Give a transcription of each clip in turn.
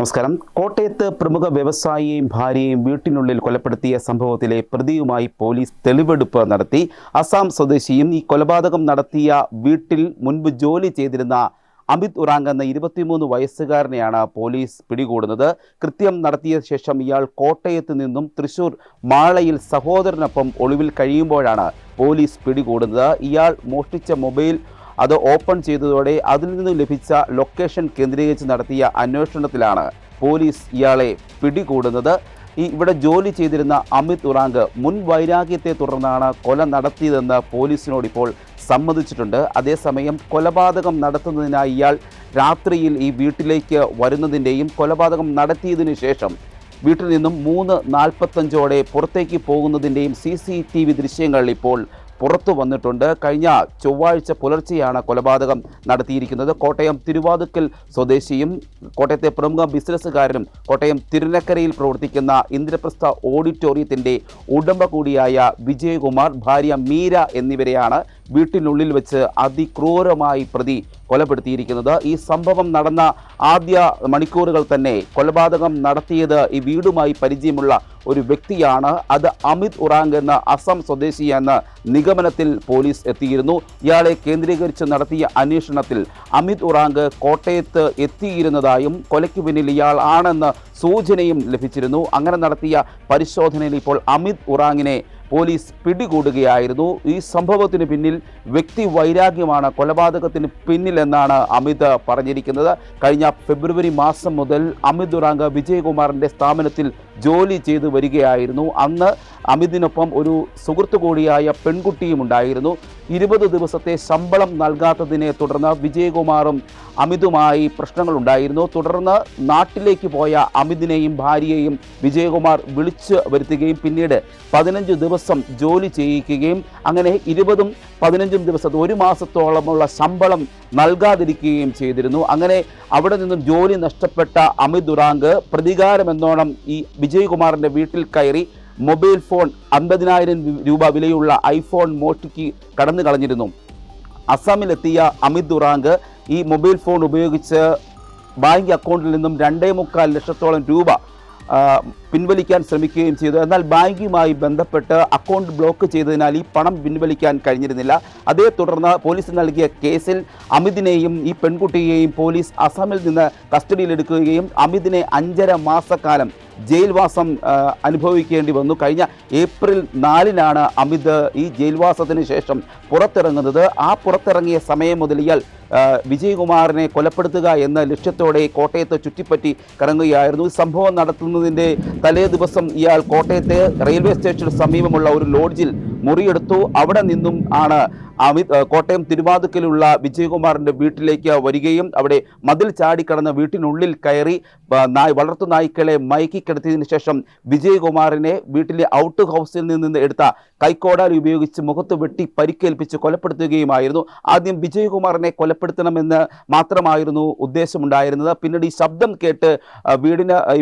നമസ്കാരം. കോട്ടയത്ത് പ്രമുഖ വ്യവസായിയെയും ഭാര്യയെയും വീട്ടിനുള്ളിൽ കൊലപ്പെടുത്തിയ സംഭവത്തിലെ പ്രതിയുമായി പോലീസ് തെളിവെടുപ്പ് നടത്തി. അസം സ്വദേശിയും ഈ കൊലപാതകം നടത്തിയ വീട്ടിൽ മുൻപ് ജോലി ചെയ്തിരുന്ന അമിത് ഉറാങ് എന്ന 23 വയസ്സുകാരനെയാണ് പോലീസ് പിടികൂടുന്നത്. കൃത്യം നടത്തിയ ശേഷം ഇയാൾ കോട്ടയത്ത് നിന്നും തൃശൂർ മാളയിൽ സഹോദരനൊപ്പം ഒളിവിൽ കഴിയുമ്പോഴാണ് പോലീസ് പിടികൂടുന്നത്. ഇയാൾ മോഷ്ടിച്ച മൊബൈൽ അത് ഓപ്പൺ ചെയ്തതോടെ അതിൽ നിന്ന് ലഭിച്ച ലൊക്കേഷൻ കേന്ദ്രീകരിച്ച് നടത്തിയ അന്വേഷണത്തിലാണ് പോലീസ് ഇയാളെ പിടികൂടുന്നത്. ഇവിടെ ജോലി ചെയ്തിരുന്ന അമിത് ഉറാങ് മുൻ വൈരാഗ്യത്തെ തുടർന്നാണ് കൊല നടത്തിയതെന്ന് പോലീസിനോട് ഇപ്പോൾ സമ്മതിച്ചിട്ടുണ്ട്. അതേസമയം കൊലപാതകം നടത്തുന്നതിനായി ഇയാൾ രാത്രിയിൽ ഈ വീട്ടിലേക്ക് വരുന്നതിൻ്റെയും കൊലപാതകം നടത്തിയതിനു ശേഷം വീട്ടിൽ നിന്നും 3:45 പുറത്തേക്ക് പോകുന്നതിൻ്റെയും CCTV ദൃശ്യങ്ങൾ ഇപ്പോൾ പുറത്തു വന്നിട്ടുണ്ട്. കഴിഞ്ഞ ചൊവ്വാഴ്ച പുലർച്ചെയാണ് കൊലപാതകം നടത്തിയിരിക്കുന്നത്. കോട്ടയം തിരുവാതുക്കൽ സ്വദേശിയും കോട്ടയത്തെ പ്രമുഖ ബിസിനസ്സുകാരനും കോട്ടയം തിരുനക്കരയിൽ പ്രവർത്തിക്കുന്ന ഇന്ദ്രപ്രസ്ഥ ഓഡിറ്റോറിയത്തിൻ്റെ ഉടമ കൂടിയായ വിജയകുമാർ, ഭാര്യ മീര എന്നിവരെയാണ് വീട്ടിനുള്ളിൽ വെച്ച് അതിക്രൂരമായി പ്രതി കൊലപ്പെടുത്തിയിരിക്കുന്നത്. ഈ സംഭവം നടന്ന ആദ്യ മണിക്കൂറുകൾ തന്നെ കൊലപാതകം നടത്തിയത് ഈ വീടുമായി പരിചയമുള്ള ഒരു വ്യക്തിയാണ്. അത് അമിത് ഉറാങ് എന്ന അസം സ്വദേശി എന്ന നിഗമനത്തിൽ പോലീസ് എത്തിയിരുന്നു. ഇയാളെ കേന്ദ്രീകരിച്ച് നടത്തിയ അന്വേഷണത്തിൽ അമിത് ഉറാങ് കോട്ടയത്ത് എത്തിയിരുന്നതായും കൊലയ്ക്ക് പിന്നിൽ ഇയാൾ ആണെന്ന് സൂചനയും ലഭിച്ചിരുന്നു. അങ്ങനെ നടത്തിയ പരിശോധനയിൽ ഇപ്പോൾ അമിത് ഉറാങ്ങിനെ പോലീസ് പിടികൂടുകയായിരുന്നു. ഈ സംഭവത്തിന് പിന്നിൽ വ്യക്തി വൈരാഗ്യമാണ് കൊലപാതകത്തിന് പിന്നിലെന്നാണ് അമിത് പറഞ്ഞിരിക്കുന്നത്. കഴിഞ്ഞ ഫെബ്രുവരി മാസം മുതൽ അമിത് ഉറാങ് വിജയകുമാറിൻ്റെ സ്ഥാപനത്തിൽ ജോലി ചെയ്തു വരികയായിരുന്നു. അന്ന് അമിതിനൊപ്പം ഒരു സുഹൃത്തു കൂടിയായ പെൺകുട്ടിയും ഉണ്ടായിരുന്നു. 20 ദിവസത്തെ ശമ്പളം നൽകാത്തതിനെ തുടർന്ന് വിജയകുമാറും അമിതുമായി പ്രശ്നങ്ങളുണ്ടായിരുന്നു. തുടർന്ന് നാട്ടിലേക്ക് പോയ അമിതിനെയും ഭാര്യയെയും വിജയകുമാർ വിളിച്ചു വരുത്തുകയും പിന്നീട് 15 ദിവസം ജോലി ചെയ്യിക്കുകയും അങ്ങനെ 20ഉം 15ഉം ദിവസത്തെ 1 മാസത്തോളമുള്ള ശമ്പളം നൽകാതിരിക്കുകയും ചെയ്തിരുന്നു. അങ്ങനെ അവിടെ നിന്നും ജോലി നഷ്ടപ്പെട്ട അമിത് ഉറാങ് പ്രതികാരമെന്നോണം ഈ വിജയകുമാറിൻ്റെ വീട്ടിൽ കയറി മൊബൈൽ ഫോൺ 50,000 രൂപ വിലയുള്ള ഐഫോൺ മോഷ്ടിക്ക് കടന്നു കളഞ്ഞിരുന്നു. അസമിലെത്തിയ അമിത് ഉറാങ് ഈ മൊബൈൽ ഫോൺ ഉപയോഗിച്ച് ബാങ്ക് അക്കൗണ്ടിൽ നിന്നും 2.25 ലക്ഷത്തോളം രൂപ പിൻവലിക്കാൻ ശ്രമിക്കുകയും ചെയ്തു. എന്നാൽ ബാങ്കുമായി ബന്ധപ്പെട്ട് അക്കൗണ്ട് ബ്ലോക്ക് ചെയ്തതിനാൽ ഈ പണം പിൻവലിക്കാൻ കഴിഞ്ഞിരുന്നില്ല. അതേ തുടർന്ന് പോലീസ് നൽകിയ കേസിൽ അമിതിനെയും ഈ പെൺകുട്ടിയെയും പോലീസ് അസമിൽ നിന്ന് കസ്റ്റഡിയിലെടുക്കുകയും അമിതിനെ 5.5 മാസക്കാലം ജയിൽവാസം അനുഭവിക്കേണ്ടി വന്നു. കഴിഞ്ഞ ഏപ്രിൽ 4-നാണ് അമിത് ഈ ജയിൽവാസത്തിന് ശേഷം പുറത്തിറങ്ങുന്നത്. ആ പുറത്തിറങ്ങിയ സമയം മുതൽ ഇയാൾ വിജയകുമാറിനെ കൊലപ്പെടുത്തുക എന്ന ലക്ഷ്യത്തോടെ കോട്ടയത്ത് ചുറ്റിപ്പറ്റി കറങ്ങുകയായിരുന്നു. സംഭവം നടത്തുന്നതിൻ്റെ തലേ ദിവസം ഇയാൾ കോട്ടയത്തെ റെയിൽവേ സ്റ്റേഷന് സമീപമുള്ള ഒരു ലോഡ്ജിൽ മുറിയെടുത്തു. അവിടെ നിന്നും ആണ് കോട്ടയം തിരുവാതുക്കലുള്ള വിജയകുമാറിൻ്റെ വീട്ടിലേക്ക് വരികയും അവിടെ മതിൽ ചാടിക്കടന്ന് വീട്ടിനുള്ളിൽ കയറി വളർത്തു നായ്ക്കളെ മയക്കിക്കിടത്തിയതിനു ശേഷം വിജയകുമാറിനെ വീട്ടിലെ ഔട്ട് ഹൗസിൽ നിന്ന് എടുത്ത കൈക്കോടാലി ഉപയോഗിച്ച് മുഖത്ത് വെട്ടി പരിക്കേൽപ്പിച്ച് കൊലപ്പെടുത്തുകയുമായിരുന്നു. ആദ്യം വിജയകുമാറിനെ കൊലപ്പെടുത്തണമെന്ന് മാത്രമായിരുന്നു ഉദ്ദേശമുണ്ടായിരുന്നത്. പിന്നീട് ഈ ശബ്ദം കേട്ട്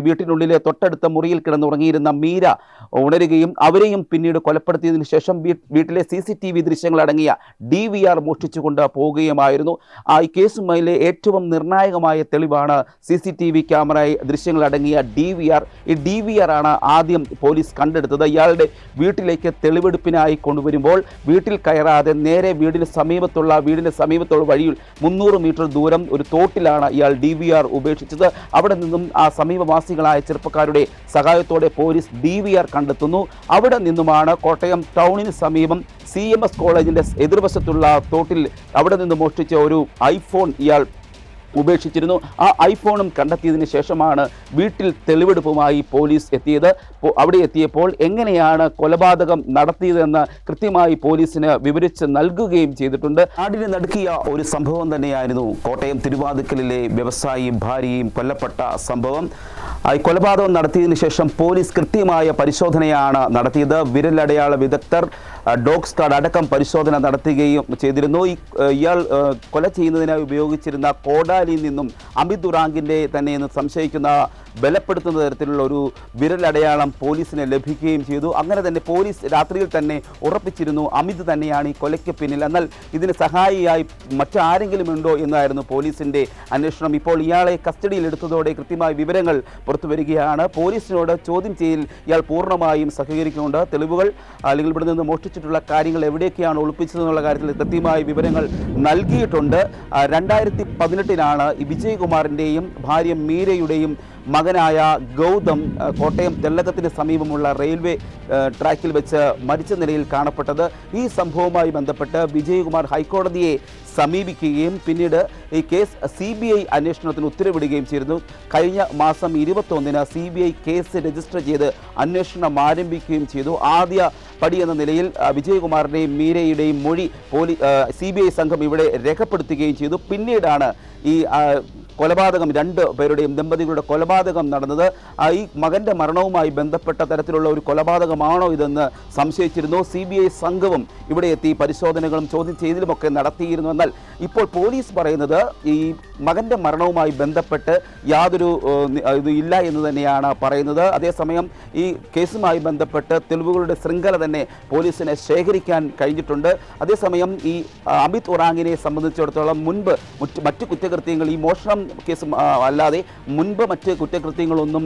വീട്ടിനുള്ളിലെ തൊട്ടടുത്ത മുറിയിൽ കിടന്നുറങ്ങിയിരുന്ന മീര ഉണരുകയും അവരെയും പിന്നീട് കൊലപ്പെടുത്തിയതിനു ശേഷം വീട്ടിലെ CCTV ദൃശ്യങ്ങൾ അടങ്ങിയ DVR മോഷ്ടിച്ചുകൊണ്ട് പോവുകയുമായിരുന്നു. ഈ കേസുമായിലെ ഏറ്റവും നിർണായകമായ തെളിവാണ് CCTV ക്യാമറ ദൃശ്യങ്ങൾ അടങ്ങിയ DVR. ഈ DVR ആണ് ആദ്യം പോലീസ് കണ്ടെടുത്തത്. ഇയാളുടെ വീട്ടിലേക്ക് തെളിവെടുപ്പിനായി കൊണ്ടുവരുമ്പോൾ വീട്ടിൽ കയറാതെ നേരെ വീടിന് സമീപത്തുള്ള വഴിയിൽ 300 മീറ്റർ ദൂരം ഒരു തോട്ടിലാണ് ഇയാൾ DVR ഉപേക്ഷിച്ചത്. അവിടെ നിന്നും ആ സമീപവാസികളായ ചെറുപ്പക്കാരുടെ സഹായത്തോടെ പോലീസ് DVR കണ്ടെത്തുന്നു. അവിടെ നിന്നുമാണ് കോട്ടയം ടൗണിന് സമീപം CMS കോളേജിൻ്റെ എതിർവശത്തുള്ള തോട്ടിൽ അവിടെ നിന്ന് മോഷ്ടിച്ച ഒരു ഐഫോൺ ഇയാൾ ഉപേക്ഷിച്ചിരുന്നു. ആ ഐഫോണും കണ്ടെത്തിയതിന് ശേഷമാണ് വീട്ടിൽ തെളിവെടുപ്പുമായി പോലീസ് എത്തിയത്. അവിടെ എത്തിയപ്പോൾ എങ്ങനെയാണ് കൊലപാതകം നടത്തിയതെന്ന് കൃത്യമായി പോലീസിന് വിവരിച്ച് നൽകുകയും ചെയ്തിട്ടുണ്ട്. നാടിനെ നടുക്കിയ ഒരു സംഭവം തന്നെയായിരുന്നു കോട്ടയം തിരുവാതുക്കലിലെ വ്യവസായിയും ഭാര്യയും കൊല്ലപ്പെട്ട സംഭവം. ഈ കൊലപാതകം നടത്തിയതിനു ശേഷം പോലീസ് കൃത്യമായ പരിശോധനയാണ് നടത്തിയത്. വിരലടയാള വിദഗ്ധർ ഡോഗ് സ്ക്വാഡ് അടക്കം പരിശോധന നടത്തുകയും ചെയ്തിരുന്നു. ഇയാൾ കൊല ചെയ്യുന്നതിനായി ഉപയോഗിച്ചിരുന്ന കോടാലിയിൽ നിന്നും അമിത് ഉറാങ്ങിൻ്റെ തന്നെ എന്ന് സംശയിക്കുന്ന ബലപ്പെടുത്തുന്ന തരത്തിലുള്ള ഒരു വിരലടയാളം പോലീസിന് ലഭിക്കുകയും ചെയ്തു. അങ്ങനെ തന്നെ പോലീസ് രാത്രിയിൽ തന്നെ ഉറപ്പിച്ചിരുന്നു അമിത് തന്നെയാണ് ഈ കൊലയ്ക്ക് പിന്നിൽ. എന്നാൽ ഇതിന് സഹായിയായി മറ്റാരെങ്കിലും ഉണ്ടോ എന്നായിരുന്നു പോലീസിൻ്റെ അന്വേഷണം. ഇപ്പോൾ ഇയാളെ കസ്റ്റഡിയിലെടുത്തതോടെ കൃത്യമായ വിവരങ്ങൾ പുറത്തു വരികയാണ്. പോലീസിനോട് ചോദ്യം ചെയ്യൽ ഇയാൾ പൂർണ്ണമായും സഹകരിക്കുന്നുണ്ട്. തെളിവുകൾ അല്ലെങ്കിൽ ഇവിടെ നിന്ന് മോഷ്ടിച്ചിട്ടുള്ള കാര്യങ്ങൾ എവിടെയൊക്കെയാണ് ഒളിപ്പിച്ചതെന്നുള്ള കാര്യത്തിൽ കൃത്യമായ വിവരങ്ങൾ നൽകിയിട്ടുണ്ട്. 2018 ഈ വിജയകുമാറിൻ്റെയും ഭാര്യ മീരയുടെയും മകനായ ഗൗതം കോട്ടയം തെള്ളകത്തിന് സമീപമുള്ള റെയിൽവേ ട്രാക്കിൽ വെച്ച് മരിച്ച നിലയിൽ കാണപ്പെട്ടത്. ഈ സംഭവവുമായി ബന്ധപ്പെട്ട് വിജയകുമാർ ഹൈക്കോടതിയെ സമീപിക്കുകയും പിന്നീട് ഈ കേസ് CBI അന്വേഷണത്തിന് ഉത്തരവിടുകയും ചെയ്തിരുന്നു. കഴിഞ്ഞ മാസം 21 CBI കേസ് രജിസ്റ്റർ ചെയ്ത് അന്വേഷണം ആരംഭിക്കുകയും ചെയ്തു. ആദ്യ പടി എന്ന നിലയിൽ വിജയകുമാറിൻ്റെയും മീരയുടെയും മൊഴി CBI സംഘം ഇവിടെ രേഖപ്പെടുത്തുകയും ചെയ്തു. പിന്നീടാണ് ഈ കൊലപാതകം, 2 പേരുടെയും ദമ്പതികളുടെ കൊലപാതകം നടന്നത്. ഈ മകൻ്റെ മരണവുമായി ബന്ധപ്പെട്ട തരത്തിലുള്ള ഒരു കൊലപാതകമാണോ ഇതെന്ന് സംശയിച്ചിരുന്നു. CBI സംഘവും ഇവിടെ എത്തി പരിശോധനകളും ചോദ്യം ചെയ്യലുമൊക്കെ നടത്തിയിരുന്നു. എന്നാൽ ഇപ്പോൾ പോലീസ് പറയുന്നത് ഈ മകൻ്റെ മരണവുമായി ബന്ധപ്പെട്ട് യാതൊരു ഇത് ഇല്ല എന്ന് തന്നെയാണ് പറയുന്നത്. അതേസമയം ഈ കേസുമായി ബന്ധപ്പെട്ട് തെളിവുകളുടെ ശൃംഖല തന്നെ പോലീസിനെ ശേഖരിക്കാൻ കഴിഞ്ഞിട്ടുണ്ട്. അതേസമയം ഈ അമിത് ഒറാങ്ങിനെ സംബന്ധിച്ചിടത്തോളം മുൻപ് മറ്റ് കുറ്റകൃത്യങ്ങൾ, ഈ മോഷണം കേസ് അല്ലാതെ മുൻപ് മറ്റ് കുറ്റകൃത്യങ്ങളൊന്നും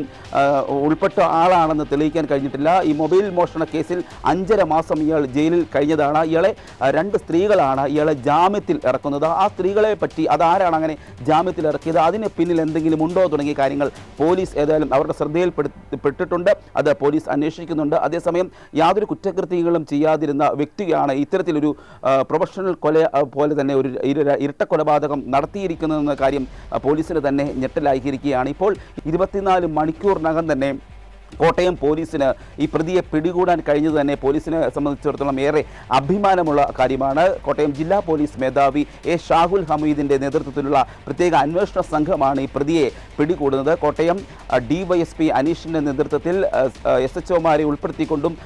ഉൾപ്പെട്ട ആളാണെന്ന് തെളിയിക്കാൻ കഴിഞ്ഞിട്ടില്ല. ഈ മൊബൈൽ മോഷണ കേസിൽ 5.5 മാസം ഇയാൾ ജയിലിൽ കഴിഞ്ഞതാണ്. ഇയാളെ 2 സ്ത്രീകളാണ് ഇയാളെ ജാമ്യത്തിൽ ഇറക്കുന്നത്. ആ സ്ത്രീകളെ പറ്റി അതാരാണ് അങ്ങനെ ജാമ്യത്തിൽ ഇറക്കിയത്, അതിന് പിന്നിൽ എന്തെങ്കിലും ഉണ്ടോ തുടങ്ങിയ കാര്യങ്ങൾ പോലീസ് ഏതായാലും അവരുടെ ശ്രദ്ധയിൽപ്പെട്ടിട്ടുണ്ട്. അത് പോലീസ് അന്വേഷിക്കുന്നുണ്ട്. അതേസമയം യാതൊരു കുറ്റകൃത്യങ്ങളും ചെയ്യാതിരുന്ന വ്യക്തിയാണ് ഇത്തരത്തിലൊരു പ്രൊഫഷണൽ കൊല പോലെ തന്നെ ഒരു ഇരട്ട കൊലപാതകം നടത്തിയിരിക്കുന്നതെന്ന കാര്യം പോലീസിന് തന്നെ ഞെട്ടലായിരിക്കുകയാണ്. ഇപ്പോൾ 24 മണിക്കൂറിനകം തന്നെ കോട്ടയം പോലീസിന് ഈ പ്രതിയെ പിടികൂടാൻ കഴിഞ്ഞത് തന്നെ പോലീസിനെ സംബന്ധിച്ചിടത്തോളം ഏറെ അഭിമാനമുള്ള കാര്യമാണ്. കോട്ടയം ജില്ലാ പോലീസ് മേധാവി ഷാഹുൽ ഹമീദിൻ്റെ നേതൃത്വത്തിലുള്ള പ്രത്യേക അന്വേഷണ സംഘമാണ് ഈ പ്രതിയെ പിടികൂടുന്നത്. കോട്ടയം DYSP അനീഷിൻ്റെ നേതൃത്വത്തിൽ SHOമാരെ ഉൾപ്പെടുത്തിക്കൊണ്ടും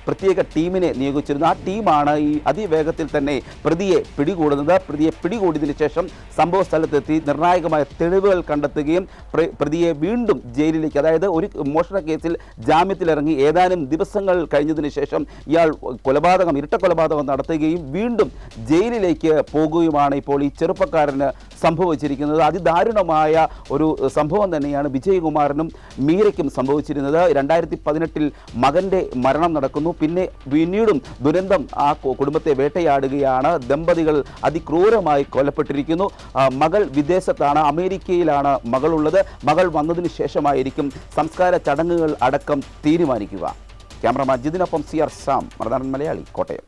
പ്രത്യേക ടീമിനെ നിയോഗിച്ചിരുന്നു. ആ ടീമാണ് ഈ അതിവേഗത്തിൽ തന്നെ പ്രതിയെ പിടികൂടുന്നത്. പ്രതിയെ പിടികൂടിയതിനു ശേഷം സംഭവ സ്ഥലത്തെത്തി നിർണായകമായ തെളിവുകൾ കണ്ടെത്തുകയും പ്രതിയെ വീണ്ടും ജയിലിലേക്ക്, അതായത് ഒരു മോഷണ കേസിൽ ജാമ്യത്തിലിറങ്ങി ഏതാനും ദിവസങ്ങൾ കഴിഞ്ഞതിന് ശേഷം ഇയാൾ ഇരട്ട കൊലപാതകം നടത്തുകയും വീണ്ടും ജയിലിലേക്ക് പോകുകയുമാണ് ഇപ്പോൾ ഈ ചെറുപ്പക്കാരന് സംഭവിച്ചിരിക്കുന്നത്. അതിദാരുണമായ ഒരു സംഭവം തന്നെയാണ് വിജയകുമാറിനും മീരയ്ക്കും സംഭവിച്ചിരുന്നത്. 2018 മകൻ്റെ മരണം നടക്കുന്നു. പിന്നീടും ദുരന്തം ആ കുടുംബത്തെ വേട്ടയാടുകയാണ്. ദമ്പതികൾ അതിക്രൂരമായി കൊല്ലപ്പെട്ടിരിക്കുന്നു. മകൾ വിദേശത്താണ്, അമേരിക്കയിലാണ് മകളുള്ളത്. മകൾ വന്നതിന് ശേഷമായിരിക്കും സംസ്കാര ചടങ്ങുകൾ അടക്കം തീരുമാനിക്കുക. Cameraman ജിതിനൊപ്പം CR Sam, Marunadan Malayali, Kottayam.